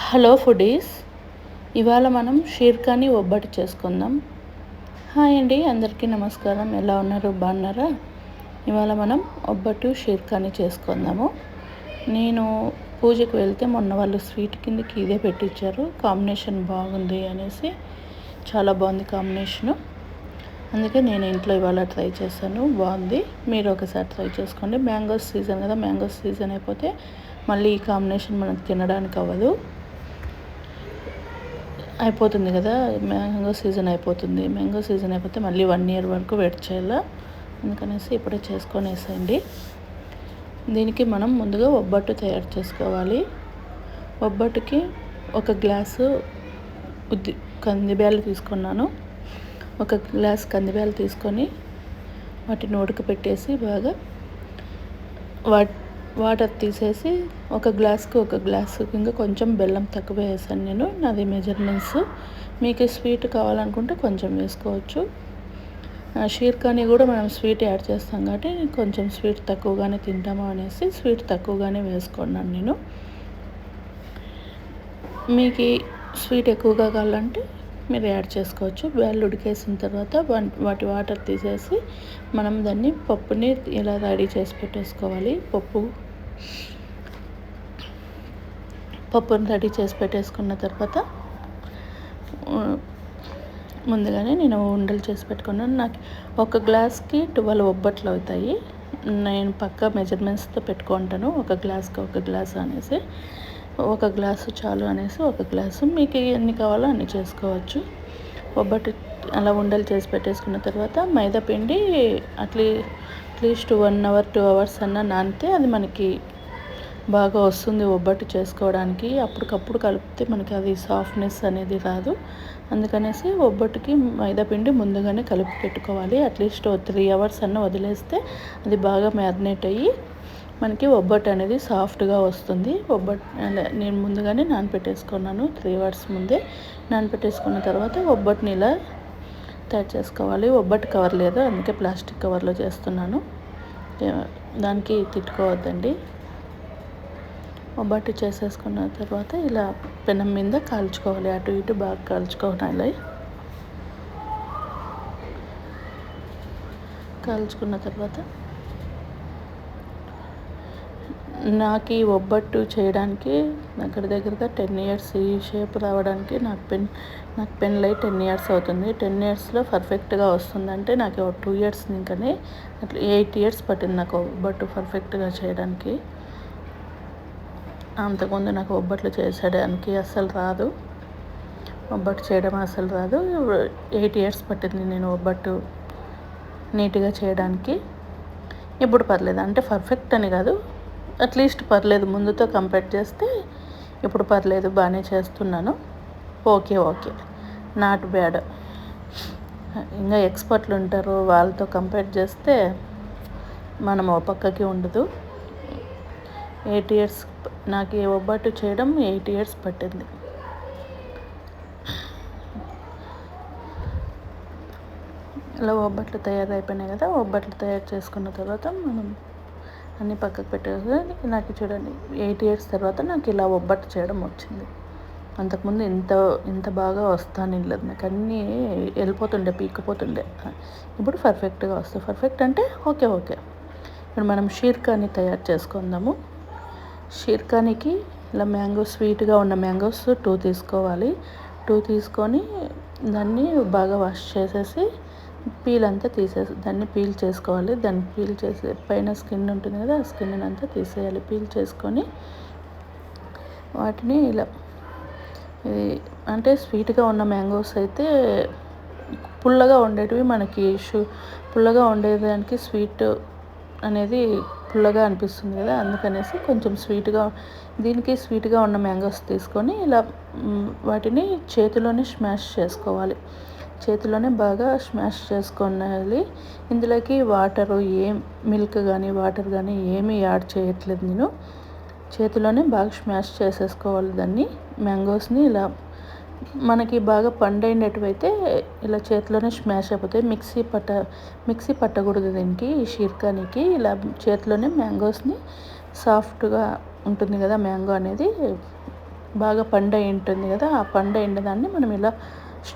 Hello foodies, ఇవాళ మనం షీర్కాని ఒబ్బట్టు చేసుకుందాం. హాయ్ అండి, అందరికీ నమస్కారం. ఎలా ఉన్నారు? బాగున్నారా? ఇవాళ మనం ఒబ్బట్టు షీర్కాని చేసుకుందాము. నేను పూజకు వెళ్తే మొన్న వాళ్ళు స్వీట్ కిందకి ఇదే పెట్టించారు. కాంబినేషన్ బాగుంది అనేసి, చాలా బాగుంది కాంబినేషను. అందుకే నేను ఇంట్లో ఇవాళ ట్రై చేశాను. బాగుంది. మీరు ఒకసారి ట్రై చేసుకోండి. మ్యాంగోస్ సీజన్ కదా, మ్యాంగోస్ సీజన్ అయిపోతే మళ్ళీ ఈ కాంబినేషన్ మనకు తినడానికి అవ్వదు. అయిపోతుంది కదా, మ్యాంగో సీజన్ అయిపోతుంది. మ్యాంగో సీజన్ అయిపోతే మళ్ళీ 1 year వరకు వెయిట్ చేయాలి. అందుకనేసి ఇప్పుడే చేసుకొనేసేయండి. దీనికి మనం ముందుగా ఒబ్బట్టు తయారు చేసుకోవాలి. ఒబ్బట్టుకి 1 గ్లాసు కందిబ్యాలు తీసుకున్నాను. 1 గ్లాస్ కందిబ్యాలు తీసుకొని వాటిని ఉడకపెట్టేసి బాగా వాటర్ తీసేసి 1 గ్లాస్కి 1 గ్లాసు ఇంకా కొంచెం బెల్లం తక్కువ వేసాను నేను. నాది మెజర్మెంట్స్. మీకు స్వీట్ కావాలనుకుంటే కొంచెం వేసుకోవచ్చు. షీర్కాని కూడా మనం స్వీట్ యాడ్ చేస్తాం కాబట్టి కొంచెం స్వీట్ తక్కువగానే తింటాము అనేసి స్వీట్ తక్కువగానే వేసుకున్నాను నేను. మీకు స్వీట్ ఎక్కువగా కావాలంటే మీరు యాడ్ చేసుకోవచ్చు. బ్యాళ్ళు ఉడికేసిన తర్వాత వాటి వాటర్ తీసేసి మనం దాన్ని పప్పుని ఇలా రెడీ చేసి పెట్టేసుకోవాలి. పప్పుని రెడీ చేసి పెట్టేసుకున్న తర్వాత ముందుగానే నేను ఉండలు చేసి పెట్టుకున్నాను. నాకు 1 గ్లాస్కి 12 ఒబ్బట్లు అవుతాయి. నేను పక్కా మెజర్మెంట్స్తో పెట్టుకుంటాను. 1 గ్లాస్కి 1 గ్లాస్ అనేసి, 1 గ్లాసు చాలు అనేసి 1 గ్లాసు. మీకు ఎన్ని కావాలో అన్ని చేసుకోవచ్చు. ఒబ్బట్టు అలా ఉండలు చేసి పెట్టేసుకున్న తర్వాత మైదా పిండి అట్లీస్ట్ 1 hour 2 hours అన్నా నానితే అది మనకి బాగా వస్తుంది ఒబ్బట్టు చేసుకోవడానికి. అప్పటికప్పుడు కలిపితే మనకి అది సాఫ్ట్నెస్ అనేది రాదు. అందుకనేసి ఒబ్బట్టుకి మైదా పిండి ముందుగానే కలిపి పెట్టుకోవాలి. అట్లీస్ట్ 3 hours అన్నా వదిలేస్తే అది బాగా మ్యారినేట్ అయ్యి మనకి ఒబ్బట్టు అనేది సాఫ్ట్గా వస్తుంది. నేను ముందుగానే నానపెట్టేసుకున్నాను. 3 hours ముందే నానపెట్టేసుకున్న తర్వాత ఒబ్బట్టుని ఇలా తయారు చేసుకోవాలి. ఒబ్బట్టు కవర్ లేదు, అందుకే ప్లాస్టిక్ కవర్లో చేస్తున్నాను. దానికి తిట్టుకోవద్దండి. ఒబ్బట్టు చేసేసుకున్న తర్వాత ఇలా పెనం మీద కాల్చుకోవాలి. అటు ఇటు బాగా కాల్చుకోవాలి. కాల్చుకున్న తర్వాత నాకు ఈ ఒబ్బట్టు చేయడానికి దగ్గరగా 10 years ఈ షేప్ రావడానికి నాకు పెళ్ళై 10 years అవుతుంది. 10 yearsలో పర్ఫెక్ట్గా వస్తుందంటే నాకు 2 years ఇంకనే అట్లా 8 years పట్టింది నాకు ఒబ్బట్టు పర్ఫెక్ట్గా చేయడానికి. అంతకుముందు నాకు ఒబ్బట్లు చేసేయడానికి అస్సలు రాదు. ఒబ్బట్టు చేయడం అస్సలు రాదు. 8 years పట్టింది నేను ఒబ్బట్టు నీట్గా చేయడానికి. ఇప్పుడు పర్లేదు, అంటే పర్ఫెక్ట్ అని కాదు, అట్లీస్ట్ పర్లేదు. ముందుతో కంపేర్ చేస్తే ఇప్పుడు పర్లేదు, బాగానే చేస్తున్నాను. Okay, not bad. ఇంకా ఎక్స్పర్ట్లు ఉంటారు, వాళ్ళతో కంపేర్ చేస్తే మనం ఓ పక్కకి ఉండదు. 8 years నాకు ఈ ఒబ్బట్టు చేయడం 8 years పట్టింది. ఇలా ఒబ్బట్లు తయారైపోయినాయి కదా. ఒబ్బట్లు తయారు చేసుకున్న తర్వాత మనం అన్నీ పక్కకు పెట్టేసి, నాకు చూడండి 8 years తర్వాత నాకు ఇలా ఒబ్బట్టు చేయడం వచ్చింది. అంతకుముందు ఇంత బాగా వస్తాను లేదు, నాకు అన్నీ వెళ్ళిపోతుండే, పీక్కపోతుండే. ఇప్పుడు పర్ఫెక్ట్గా వస్తాయి. పర్ఫెక్ట్ అంటే ఓకే. ఇప్పుడు మనం షీర్కాని తయారు చేసుకుందాము. షీర్కానికి ఇలా స్వీట్గా ఉన్న మ్యాంగోస్ 2 తీసుకోవాలి. 2 తీసుకొని దాన్ని బాగా వాష్ చేసేసి పీల్ అంతా తీసేసి దాన్ని పీల్ చేసుకోవాలి. దాన్ని పీల్ చేసి పైన స్కిన్ ఉంటుంది కదా, ఆ స్కిన్ అంతా తీసేయాలి. పీల్ చేసుకొని వాటిని ఇలా అంటే స్వీట్గా ఉన్న మ్యాంగోస్ అయితే పుల్లగా ఉండేటివి మనకి పుల్లగా ఉండేదానికి స్వీట్ అనేది పుల్లగా అనిపిస్తుంది కదా, అందుకనేసి కొంచెం దీనికి స్వీట్గా ఉన్న మ్యాంగోస్ తీసుకొని ఇలా వాటిని చేతిలోనే స్మాష్ చేసుకోవాలి. చేతిలోనే బాగా స్మాష్ చేసుకోవాలి. ఇందులోకి మిల్క్ కానీ వాటర్ కానీ ఏమీ యాడ్ చేయట్లేదు నేను. చేతిలోనే బాగా స్మాష్ చేసేసుకోవాలి దాన్ని. మ్యాంగోస్ని ఇలా మనకి బాగా పండైనట్టువైతే ఇలా చేతిలోనే స్మాష్ అయిపోతాయి. మిక్సీ పట్టకూడదు దీనికి, ఈ షీర్కానికి. ఇలా చేతిలోనే మ్యాంగోస్ని సాఫ్ట్గా ఉంటుంది కదా మ్యాంగో అనేది, బాగా పండయి ఉంటుంది కదా, ఆ పండైన దాన్ని మనం ఇలా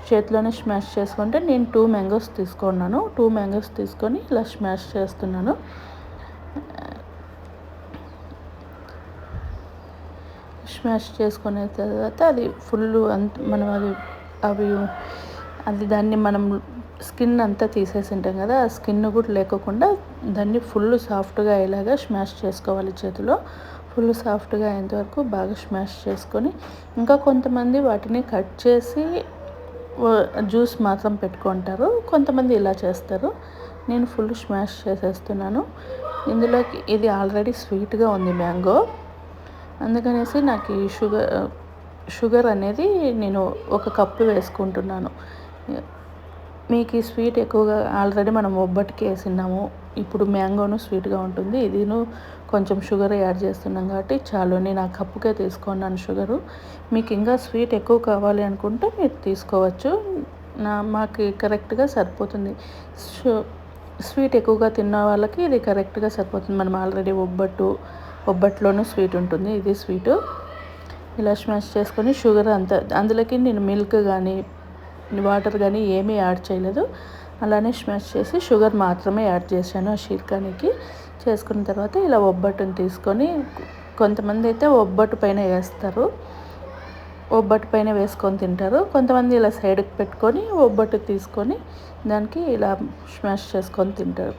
చేతిలోనే స్మాష్ చేసుకుంటే, నేను 2 మ్యాంగోస్ తీసుకున్నాను. 2 మ్యాంగోస్ తీసుకొని ఇలా స్మాష్ చేస్తున్నాను. స్మాష్ చేసుకున్న తర్వాత అది ఫుల్ మనం అది దాన్ని మనం స్కిన్ అంతా తీసేసి ఉంటాం కదా, ఆ స్కిన్ కూడా లేకోకుండా దాన్ని ఫుల్ సాఫ్ట్గా అయ్యేలాగా స్మాష్ చేసుకోవాలి. చేతిలో ఫుల్ సాఫ్ట్గా అయ్యేంత వరకు బాగా స్మాష్ చేసుకొని, ఇంకా కొంతమంది వాటిని కట్ చేసి జ్యూస్ మాత్రం పెట్టుకుంటారు, కొంతమంది ఇలా చేస్తారు. నేను ఫుల్ స్మాష్ చేసేస్తున్నాను. ఇందులోకి ఇది ఆల్రెడీ స్వీట్గా ఉంది మ్యాంగో, అందుకనేసి నాకు ఈ షుగర్ అనేది నేను 1 కప్పు వేసుకుంటున్నాను. మీకు ఈ స్వీట్ ఎక్కువగా ఆల్రెడీ మనం ఒబ్బట్టుకి వేసినాము, ఇప్పుడు మ్యాంగోను స్వీట్గా ఉంటుంది, ఇదిను కొంచెం షుగర్ యాడ్ చేస్తున్నాం కాబట్టి చాలు. నేను ఆ కప్పుకే తీసుకున్నాను షుగరు. మీకు ఇంకా స్వీట్ ఎక్కువ కావాలి అనుకుంటే మీరు తీసుకోవచ్చు. మాకు కరెక్ట్గా సరిపోతుంది. స్వీట్ ఎక్కువగా తిన్న వాళ్ళకి ఇది కరెక్ట్గా సరిపోతుంది. మనం ఆల్రెడీ ఒబ్బట్లోనూ స్వీట్ ఉంటుంది, ఇది స్వీటు. ఇలా స్మాష్ చేసుకొని షుగర్ అంతా అందులోకి నేను మిల్క్ కానీ వాటర్ కానీ ఏమీ యాడ్ చేయలేదు. అలానే స్మాష్ చేసి షుగర్ మాత్రమే యాడ్ చేశాను ఆ షీర్ఖానికి. చేసుకున్న తర్వాత ఇలా ఒబ్బట్టుని తీసుకొని, కొంతమంది అయితే ఒబ్బట్టు పైన వేస్తారు, ఒబ్బట్టు పైన వేసుకొని తింటారు. కొంతమంది ఇలా సైడ్కి పెట్టుకొని ఒబ్బట్టు తీసుకొని దానికి ఇలా స్మాష్ చేసుకొని తింటారు.